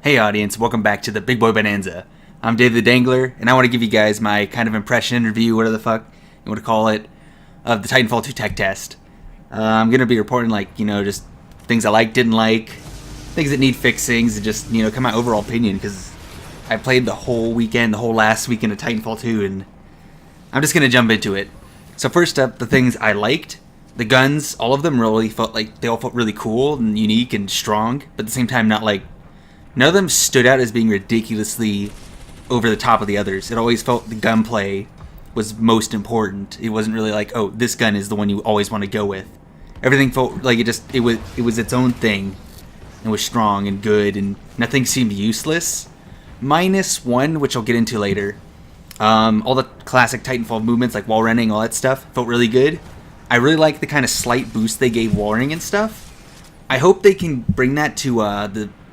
Hey audience, welcome back to the Big Boy Bonanza. I'm Dave the Dangler, and I want to give you guys my kind of impression review, whatever the fuck you want to call it, of the Titanfall 2 tech test. I'm going to be reporting, just things I like, didn't like, things that need fixings, and just, kind of my overall opinion, because I played the whole last weekend of Titanfall 2, and I'm just going to jump into it. So first up, the things I liked. The guns, all of them really felt like, they all felt really cool and unique and strong, but at the same time none of them stood out as being ridiculously over the top of the others. It always felt the gunplay was most important. It wasn't really like, oh, this gun is the one you always want to go with. Everything felt like it was its own thing and was strong and good, and nothing seemed useless. Minus one, which I'll get into later. All the classic Titanfall movements like wall running, all that stuff, felt really good. I really like the kind of slight boost they gave wall running and stuff. I hope they can bring that to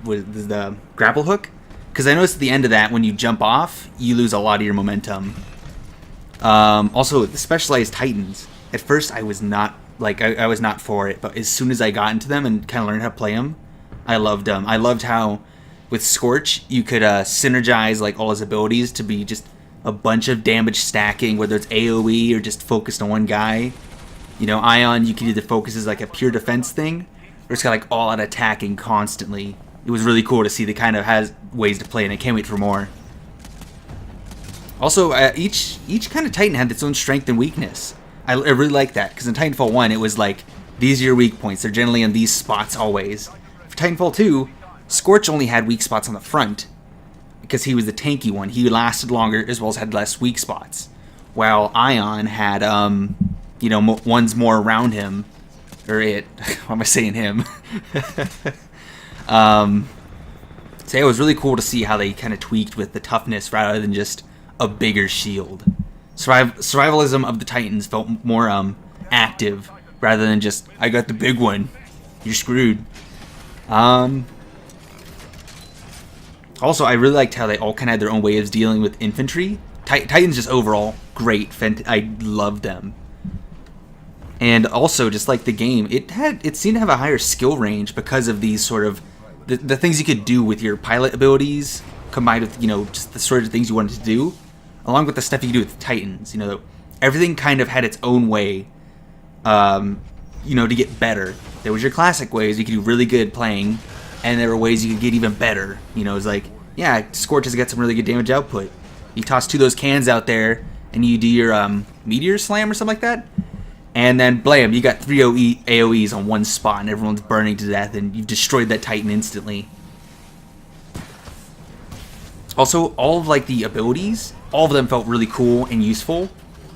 the grapple hook, because I noticed at the end of that, when you jump off, you lose a lot of your momentum. Also, the specialized Titans. At first, I was not I was not for it, but as soon as I got into them and kind of learned how to play them, I loved them. I loved how with Scorch you could synergize all his abilities to be just a bunch of damage stacking, whether it's AoE or just focused on one guy. Ion, you could either focus as a pure defense thing, or it's got all out attacking constantly. It was really cool to see. They kind of has ways to play, and I can't wait for more. Also, each kind of Titan had its own strength and weakness. I really like that, because in Titanfall 1, it was these are your weak points. They're generally in these spots always. For Titanfall 2, Scorch only had weak spots on the front, because he was the tanky one. He lasted longer, as well as had less weak spots. While Ion had, ones more around him. Or it. Why am I saying him? So it was really cool to see how they kind of tweaked with the toughness rather than just a bigger shield. Survivalism of the Titans felt more active rather than just, I got the big one, you're screwed. Also, I really liked how they all kind of had their own way of dealing with infantry. Titans just overall great. I loved them. And also, just like the game, it seemed to have a higher skill range because of these sort of the things you could do with your pilot abilities, combined with just the sort of things you wanted to do, along with the stuff you could do with the Titans. Everything kind of had its own way, to get better. There was your classic ways you could do really good playing, and there were ways you could get even better. It was Scorch has got some really good damage output. You toss two of those cans out there, and you do your meteor slam or something like that. And then, blam, you got 3 AoEs on one spot, and everyone's burning to death, and you've destroyed that Titan instantly. Also, all of the abilities, all of them felt really cool and useful.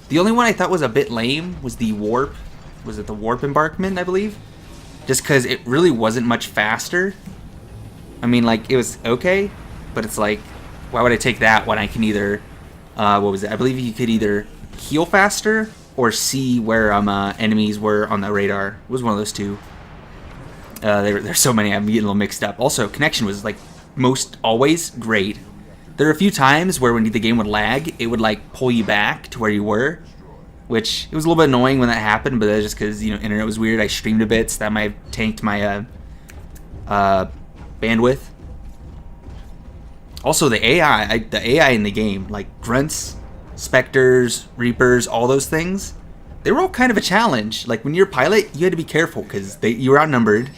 The only one I thought was a bit lame was the warp. Was it the warp embarkment, I believe? Just because it really wasn't much faster. I mean, it was okay, but it's why would I take that when I can either, what was it? I believe you could either heal faster or see where enemies were on the radar. It was one of those two. There's so many, I'm getting a little mixed up. Also, connection was most always great. There were a few times where when the game would lag, it would pull you back to where you were, which it was a little bit annoying when that happened, but that's just because internet was weird. I streamed a bit, so that might have tanked my bandwidth. Also, the AI in the game, grunts, specters, reapers, all those things, they were all kind of a challenge. When you're a pilot, you had to be careful because you were outnumbered.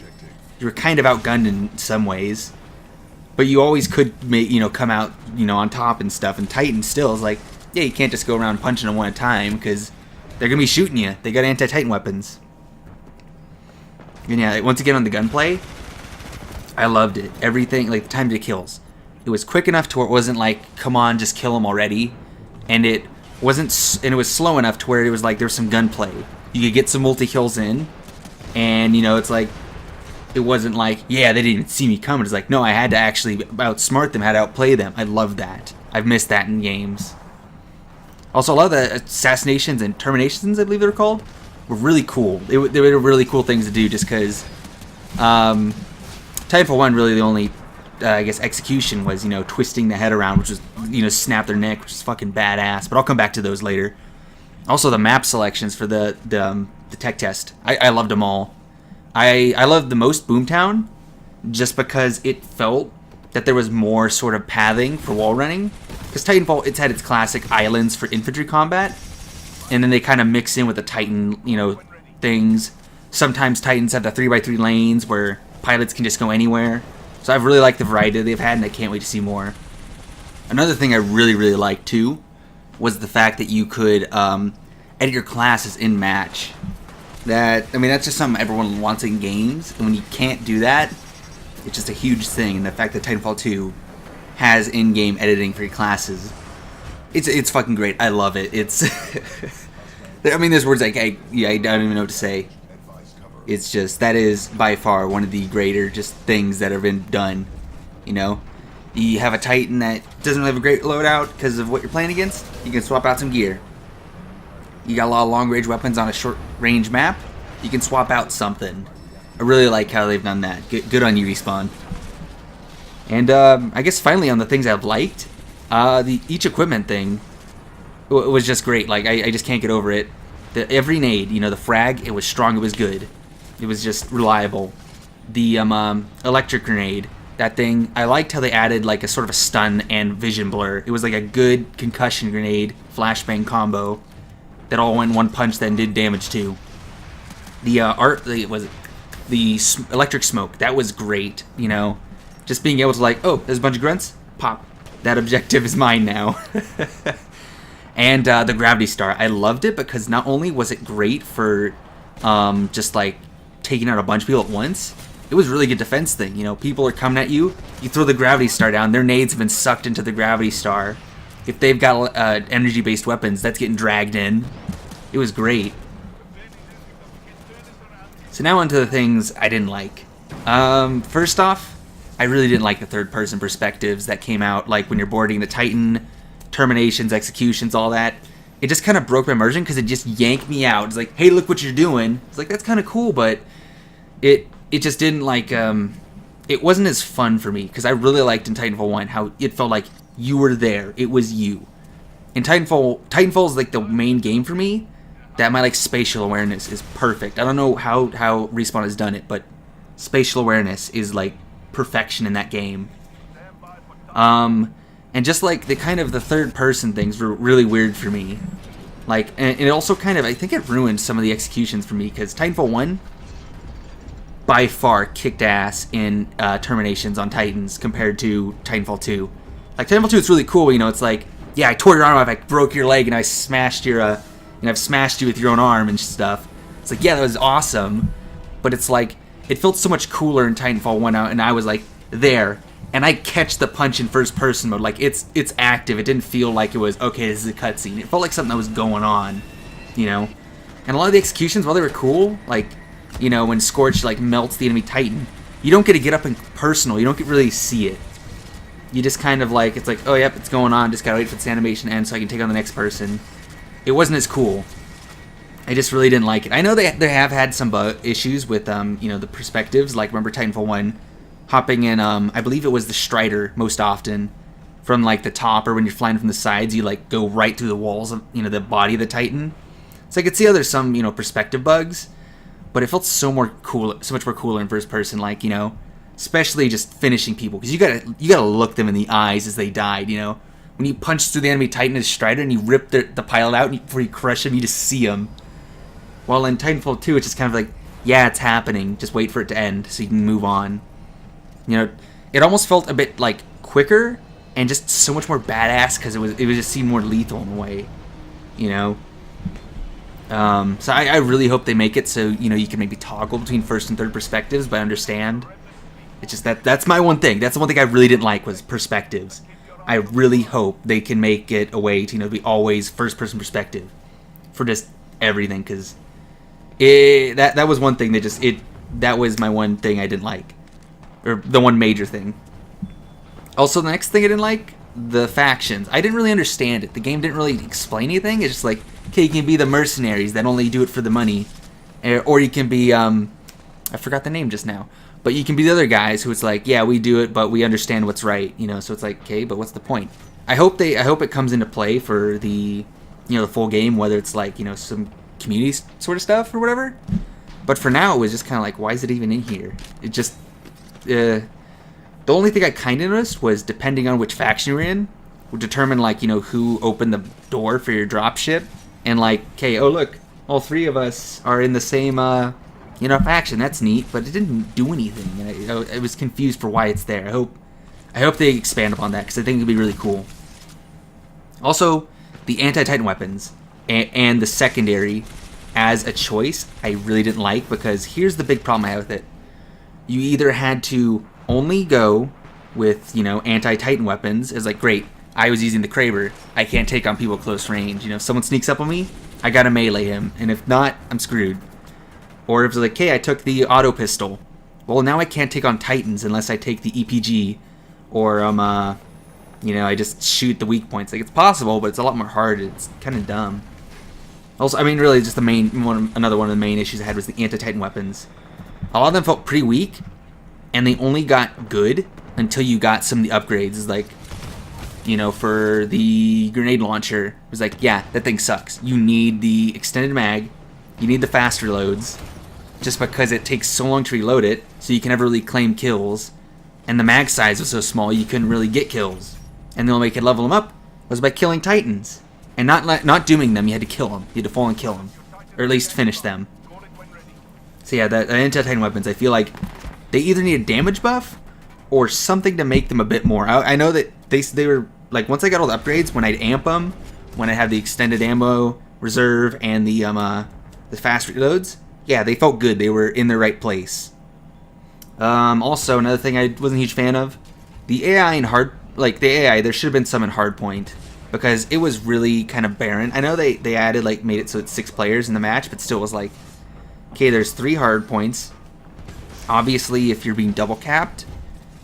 You were kind of outgunned in some ways, but you always could come out on top and stuff. And Titan still is you can't just go around punching them one at a time because they're gonna be shooting you. They got anti-Titan weapons. And yeah, once again on the gunplay, I loved it. Everything, the time to kills, it was quick enough to where it wasn't come on, just kill them already. And it wasn't, and it was slow enough to where it was there was some gunplay. You could get some multi-kills in, and it's it wasn't yeah, they didn't even see me coming. It's no, I had to actually outsmart them, had to outplay them. I love that. I've missed that in games. Also, a lot of the assassinations and terminations, I believe they're called, were really cool. They were really cool things to do just because Titanfall 1 really the only execution was, twisting the head around, which was, snap their neck, which is fucking badass. But I'll come back to those later. Also, the map selections for the tech test, I loved them all. I loved the most Boomtown, just because it felt that there was more sort of pathing for wall running. Because Titanfall, it's had its classic islands for infantry combat, and then they kind of mix in with the Titan, you know, things. Sometimes Titans have the 3x3 lanes where pilots can just go anywhere. So I've really liked the variety they've had, and I can't wait to see more. Another thing I really, really liked, too, was the fact that you could edit your classes in match. That's just something everyone wants in games, and when you can't do that, it's just a huge thing. And the fact that Titanfall 2 has in-game editing for your classes, it's fucking great. I love it. It's there's words like I don't even know what to say. It's just, that is by far one of the greater just things that have been done. You know, you have a Titan that doesn't really have a great loadout because of what you're playing against. You can swap out some gear. You got a lot of long-range weapons on a short-range map. You can swap out something. I really like how they've done that. Good on you, Respawn. And I guess finally on the things I've liked, each equipment thing was just great. Like, I just can't get over it. Every nade, you know, the frag, it was strong, it was good. It was just reliable. The electric grenade, that thing, I liked how they added like a sort of a stun and vision blur. It was like a good concussion grenade flashbang combo that all went in one punch that did damage too. The electric smoke, that was great, you know. Just being able to like, oh, there's a bunch of grunts, pop. That objective is mine now. And the gravity star, I loved it because not only was it great for just like taking out a bunch of people at once, it was really good defense thing. You know, people are coming at you, you throw the gravity star down, their nades have been sucked into the gravity star. If they've got energy-based weapons, that's getting dragged in. It was great. So now onto the things I didn't like. First off, I really didn't like the third-person perspectives that came out, like when you're boarding the Titan, terminations, executions, all that. It just kind of broke my immersion because it just yanked me out. It's like, hey, look what you're doing. It's like, that's kind of cool, but it just didn't like, it wasn't as fun for me because I really liked in Titanfall 1 how it felt like you were there. It was you. In Titanfall is like the main game for me that my like spatial awareness is perfect. I don't know how Respawn has done it, but spatial awareness is like perfection in that game. And just like the kind of the third person things were really weird for me. Like, and it also kind of, I think it ruined some of the executions for me because Titanfall 1 by far kicked ass in terminations on Titans compared to Titanfall 2. Like Titanfall 2 it's really cool, you know, it's like, yeah, I tore your arm off, I broke your leg, and I smashed your, I've smashed you with your own arm and stuff. It's like, yeah, that was awesome, but it's like, it felt so much cooler in Titanfall 1 out, and I was like, there, and I catch the punch in first person mode, like, it's active, it didn't feel like it was, okay, this is a cutscene, it felt like something that was going on, you know? And a lot of the executions, while they were cool, like, you know, when Scorch, like, melts the enemy Titan, you don't get to get up and personal, you don't get really see it. You just kind of like, it's like, oh, yep, it's going on, just gotta wait for this animation to end so I can take on the next person. It wasn't as cool. I just really didn't like it. I know they have had some issues with, you know, the perspectives, like, remember Titanfall 1, hopping in, I believe it was the Strider most often, from, like, the top, or when you're flying from the sides, you, like, go right through the walls of, you know, the body of the Titan. So I could see how there's some, you know, perspective bugs, but it felt so much more cooler in first person, like, you know, especially just finishing people, because you gotta look them in the eyes as they died, you know? When you punch through the enemy Titan as Strider and you rip the pilot out and before you crush him, you just see him. While in Titanfall 2, it's just kind of like, yeah, it's happening, just wait for it to end so you can move on. You know, it almost felt a bit, like, quicker and just so much more badass because it just seemed more lethal in a way, you know? So I really hope they make it so, you know, you can maybe toggle between first and third perspectives, but I understand. It's just that's my one thing. That's the one thing I really didn't like was perspectives. I really hope they can make it a way to, you know, be always first-person perspective for just everything, because that was one thing that was my one thing I didn't like, or the one major thing. Also, the next thing I didn't like, the factions. I didn't really understand it. The game didn't really explain anything. It's just like, okay, you can be the mercenaries that only do it for the money, or you can be I forgot the name just now. But you can be the other guys who it's like, yeah, we do it, but we understand what's right, you know. So it's like, okay, but what's the point? I hope it comes into play for the, you know, the full game, whether it's like, you know, some community sort of stuff or whatever. But for now, it was just kind of like, why is it even in here? It just, The only thing I kind of noticed was depending on which faction you're in, would determine like, you know, who opened the door for your dropship. And like, okay, oh look, all three of us are in the same, you know, faction. That's neat, but it didn't do anything. And I was confused for why it's there. I hope they expand upon that because I think it'd be really cool. Also, the anti-Titan weapons and the secondary as a choice, I really didn't like because here's the big problem I have with it. You either had to only go with, you know, anti-Titan weapons. It's like, great, I was using the Kraber. I can't take on people close range. You know, if someone sneaks up on me, I gotta melee him. And if not, I'm screwed. Or if it's like, hey, I took the auto pistol. Well, now I can't take on Titans unless I take the EPG. Or, you know, I just shoot the weak points. Like, it's possible, but it's a lot more hard. It's kind of dumb. Also, I mean, really, just another one of the main issues I had was the anti-Titan weapons. A lot of them felt pretty weak, and they only got good until you got some of the upgrades. It's like, you know, for the grenade launcher, it was like, yeah, that thing sucks. You need the extended mag, you need the fast reloads, just because it takes so long to reload it, so you can never really claim kills. And the mag size was so small, you couldn't really get kills. And the only way you could level them up was by killing Titans. And not dooming them, you had to kill them. You had to fall and kill them. Or at least finish them. So yeah, the anti-Titan weapons, I feel like they either need a damage buff or something to make them a bit more. I know that they were, like, once I got all the upgrades, when I'd amp them, when I had the extended ammo reserve and the fast reloads, yeah, they felt good. They were in the right place. Also, another thing I wasn't a huge fan of, the AI in there should have been some in Hardpoint, because it was really kind of barren. I know they added, like, made it so it's 6 players in the match, but still was like, okay, there's 3 hardpoints. Obviously, if you're being double capped,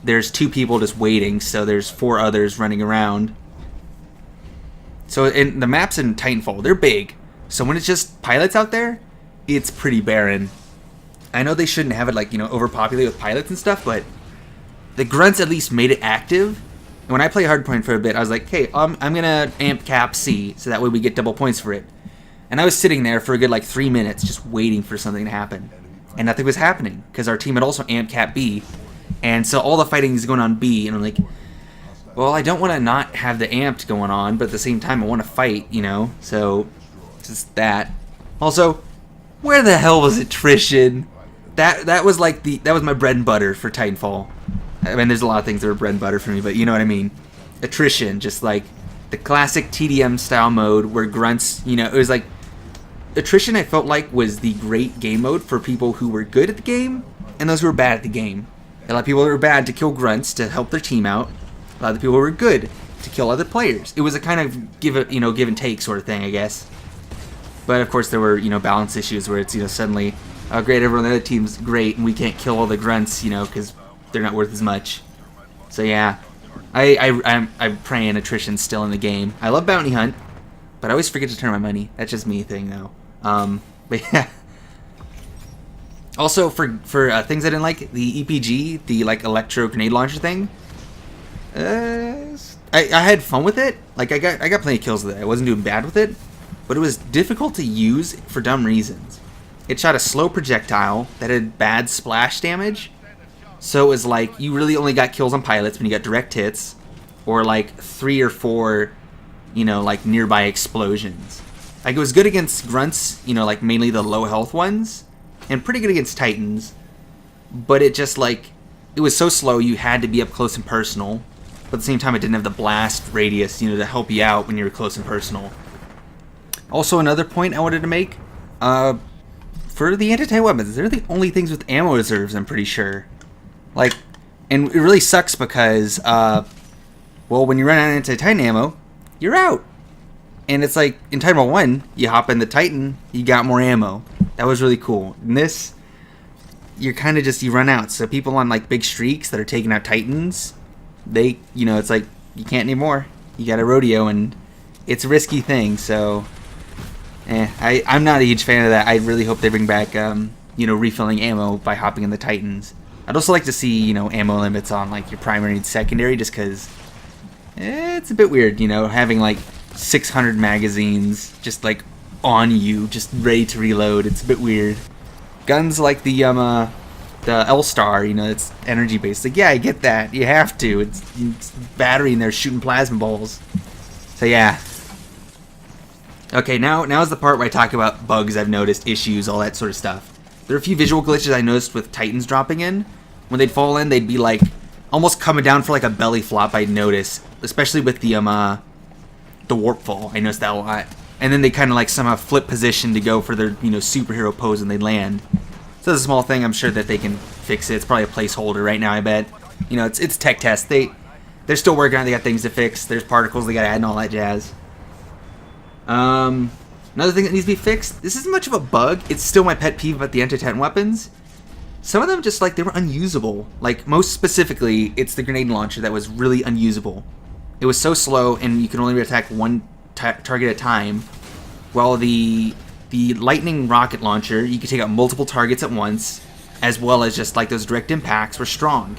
there's 2 people just waiting, so there's 4 others running around. So in the maps in Titanfall, they're big. So when it's just pilots out there, it's pretty barren. I know they shouldn't have it, like, you know, overpopulated with pilots and stuff, but the grunts at least made it active. And when I play Hardpoint for a bit, I was like, hey, I'm gonna amp cap C, so that way we get double points for it. And I was sitting there for a good, like, 3 minutes just waiting for something to happen. And nothing was happening, because our team had also amp cap B. And so all the fighting is going on B, and I'm like, well, I don't want to not have the amped going on, but at the same time I want to fight, you know? So, just that. Also, where the hell was attrition? That was like that was my bread and butter for Titanfall. I mean, there's a lot of things that are bread and butter for me, but you know what I mean. Attrition, just like the classic TDM style mode where grunts, you know, it was like attrition. I felt like was the great game mode for people who were good at the game and those who were bad at the game. A lot of people who were bad to kill grunts to help their team out. A lot of people who were good to kill other players. It was a kind of give and take sort of thing, I guess. But of course there were, you know, balance issues where it's, you know, suddenly, oh great, everyone on the other team's great and we can't kill all the grunts, you know, because they're not worth as much. So yeah, I'm praying attrition's still in the game. I love Bounty Hunt, but I always forget to turn my money. That's just me thing though. But yeah. Also for things I didn't like, the EPG, the like electro grenade launcher thing. I had fun with it. Like I got plenty of kills with it. I wasn't doing bad with it, but it was difficult to use for dumb reasons. It shot a slow projectile that had bad splash damage. So it was like you really only got kills on pilots when you got direct hits, or like 3 or 4, you know, like nearby explosions. Like it was good against grunts, you know, like mainly the low health ones, and pretty good against Titans. But it just like it was so slow you had to be up close and personal. But at the same time, it didn't have the blast radius, you know, to help you out when you were close and personal. Also, another point I wanted to make, for the anti-tank weapons, they're the only things with ammo reserves, I'm pretty sure. Like, and it really sucks because, well, when you run out of anti-Titan ammo, you're out. And it's like, in Titanfall 1, you hop in the Titan, you got more ammo. That was really cool. In this, you're kind of just, you run out. So people on, like, big streaks that are taking out Titans, they, you know, it's like, you can't anymore. You got a rodeo, and it's a risky thing, so, I'm not a huge fan of that. I really hope they bring back, you know, refilling ammo by hopping in the Titans. I'd also like to see, you know, ammo limits on, like, your primary and secondary, just because it's a bit weird, you know, having, like, 600 magazines just, like, on you, just ready to reload. It's a bit weird. Guns like the the L-Star, you know, it's energy based. Like, yeah, I get that. You have to. It's battery in there shooting plasma balls. So yeah. Okay, now's the part where I talk about bugs I've noticed, issues, all that sort of stuff. There are a few visual glitches I noticed with Titans dropping in. When they'd fall in, they'd be like almost coming down for like a belly flop. I'd notice, especially with the warp fall. I noticed that a lot. And then they kind of like somehow flip position to go for their, you know, superhero pose when they land. So that's a small thing. I'm sure that they can fix it. It's probably a placeholder right now, I bet. You know, it's tech test. They're still working on it. They got things to fix. There's particles they got to add and all that jazz. Another thing that needs to be fixed. This isn't much of a bug. It's still my pet peeve about the anti-tank weapons. Some of them just, like, they were unusable. Like, most specifically, it's the grenade launcher that was really unusable. It was so slow, and you can only attack one target at a time. While the lightning rocket launcher, you could take out multiple targets at once, as well as just like those direct impacts were strong.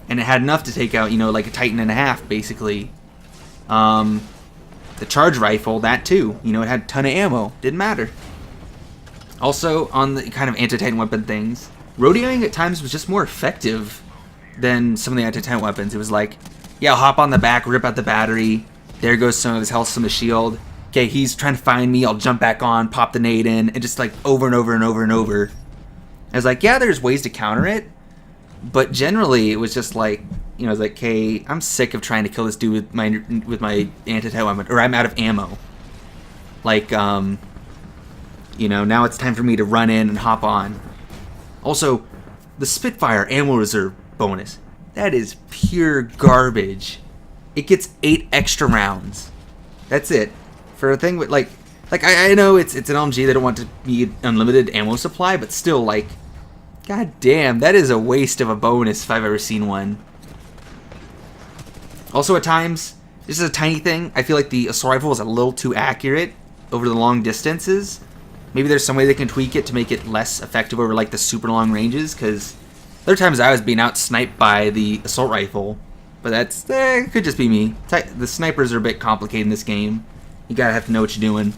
And it had enough to take out, you know, like a Titan and a half, basically. The charge rifle, that too. You know, it had a ton of ammo. Didn't matter. Also, on the kind of anti-Titan weapon things, rodeoing at times was just more effective than some of the anti-Titan weapons. It was like, yeah, I'll hop on the back, rip out the battery. There goes some of his health, some of his shield. Okay, he's trying to find me. I'll jump back on, pop the nade in, and just like over and over and over and over. I was like, yeah, there's ways to counter it, but generally it was just like, you know, I was like, okay, I'm sick of trying to kill this dude with my anti-tank weapon, or I'm out of ammo. Like, you know, now it's time for me to run in and hop on. Also, the Spitfire ammo reserve bonus, that is pure garbage. It gets 8 extra rounds. That's it. For a thing with like I know it's an LMG, they don't want to be unlimited ammo supply, but still, like, god damn, that is a waste of a bonus if I've ever seen one. Also, at times, this is a tiny thing, I feel like the assault rifle is a little too accurate over the long distances. Maybe there's some way they can tweak it to make it less effective over like the super long ranges, because there are times I was being out sniped by the assault rifle, but that's it could just be me. The snipers are a bit complicated in this game. You gotta have to know what you're doing.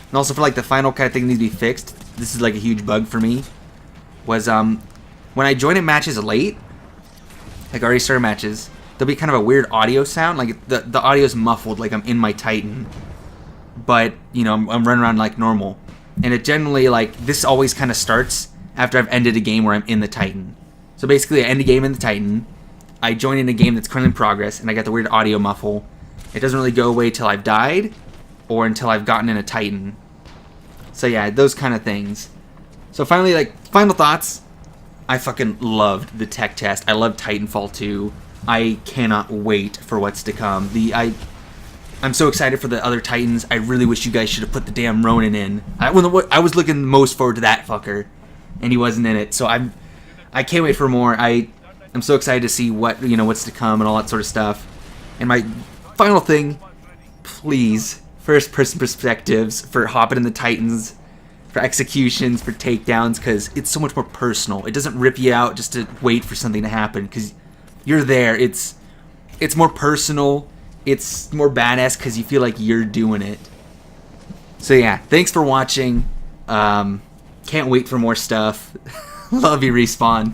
And also for like the final kind of thing that needs to be fixed, this is like a huge bug for me, was when I join in matches late, like already started matches, there'll be kind of a weird audio sound, like the audio's muffled, like I'm in my Titan, but you know, I'm running around like normal. And it generally, like, this always kind of starts after I've ended a game where I'm in the Titan. So basically I end a game in the Titan, I join in a game that's currently in progress, and I got the weird audio muffle. It doesn't really go away till I've died, or until I've gotten in a Titan. So yeah, those kind of things. So finally, like, final thoughts. I fucking loved the tech test. I loved Titanfall 2. I cannot wait for what's to come. I'm so excited for the other Titans. I really wish you guys should have put the damn Ronin in. I was looking most forward to that fucker, and he wasn't in it. So I can't wait for more. I'm so excited to see what's to come and all that sort of stuff. And my final thing, please, first-person perspectives for hopping in the Titans, for executions, for takedowns, because it's so much more personal. It doesn't rip you out just to wait for something to happen, because you're there. It's more personal. It's more badass because you feel like you're doing it. So yeah, thanks for watching. Can't wait for more stuff. Love you, Respawn.